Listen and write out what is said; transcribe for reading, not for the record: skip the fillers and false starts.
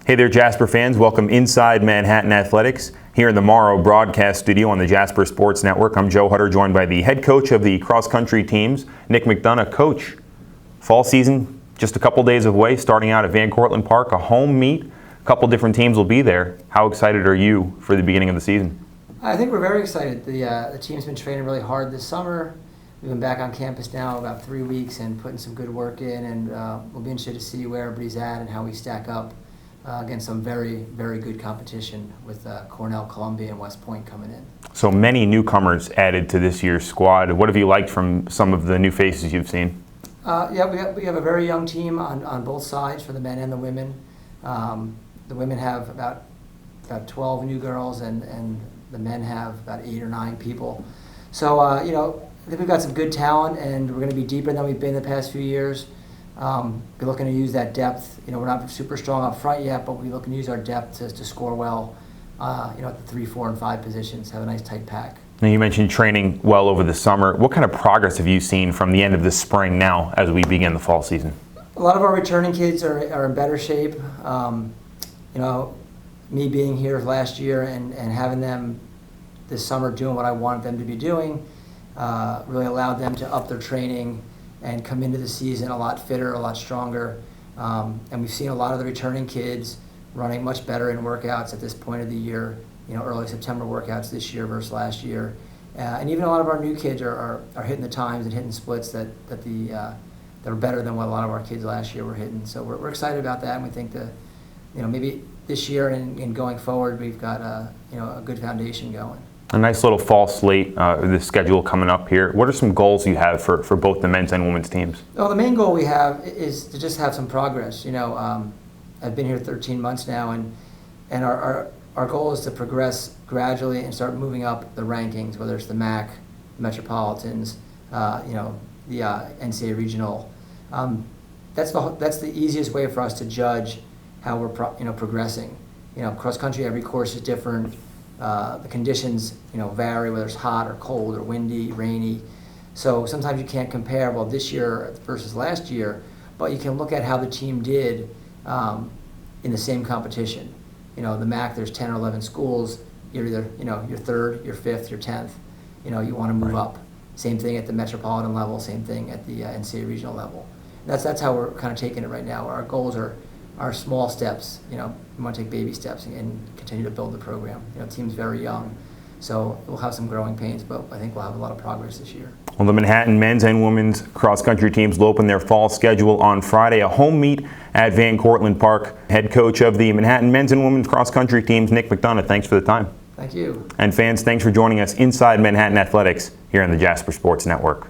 Hey there, Jasper fans. Welcome inside Manhattan Athletics here in the Morrow broadcast studio on the Jaspers Sports Network. I'm Joe Hutter, joined by the head coach of the cross-country teams, Nick McDonough. Coach, fall season just a couple days away, starting out at Cortlandt Park, a home meet. A couple different teams will be there. How excited are you for the beginning of the season? I think we're very excited. The team's been training really hard this summer. We've been back on campus now about 3 weeks and putting some good work in, and we'll be interested to see where everybody's at and how we stack up against some very, very good competition with Cornell, Columbia, and West Point coming in. So many newcomers added to this year's squad. What have you liked from some of the new faces you've seen? We have a very young team on both sides for the men and the women. The women have about 12 new girls, and the men have about 8 or 9 people. So, I think we've got some good talent, and we're going to be deeper than we've been the past few years. We're looking to use that depth. We're not super strong up front yet, but we're looking to use our depth to score well, at the 3, 4, and 5 positions, have a nice tight pack. Now, you mentioned training well over the summer. What kind of progress have you seen from the end of the spring now as we begin the fall season? A lot of our returning kids are in better shape. Me being here last year and having them this summer doing what I wanted them to be doing really allowed them to up their training and come into the season a lot fitter, a lot stronger. And we've seen a lot of the returning kids running much better in workouts at this point of the year, early September workouts this year versus last year. And even a lot of our new kids are hitting the times and hitting splits that are better than what a lot of our kids last year were hitting. So we're excited about that, and we think that maybe this year and going forward, we've got a good foundation going. A nice little fall slate, the schedule coming up here. What are some goals you have for both the men's and women's teams? Well, the main goal we have is to just have some progress. I've been here 13 months now, and our goal is to progress gradually and start moving up the rankings, whether it's the MAC, Metropolitans, the NCAA regional. That's the easiest way for us to judge how we're progressing. Cross country, every course is different. The conditions vary, whether it's hot or cold or windy, rainy. So sometimes you can't compare, well, this year versus last year, but you can look at how the team did in the same competition. The MAC, there's 10 or 11 schools. You're either you're third, you're fifth, you're 10th. You want to move up. Same thing at the metropolitan level. Same thing at the NCAA regional level. That's how we're kind of taking it right now. Our goals are small steps. We want to take baby steps and continue to build the program. The team's very young, so we'll have some growing pains, but I think we'll have a lot of progress this year. Well, the Manhattan men's and women's cross-country teams will open their fall schedule on Friday, a home meet at Cortlandt Park. Head coach of the Manhattan men's and women's cross-country teams, Nick McDonough, thanks for the time. Thank you. And fans, thanks for joining us inside Manhattan Athletics here on the Jasper Sports Network.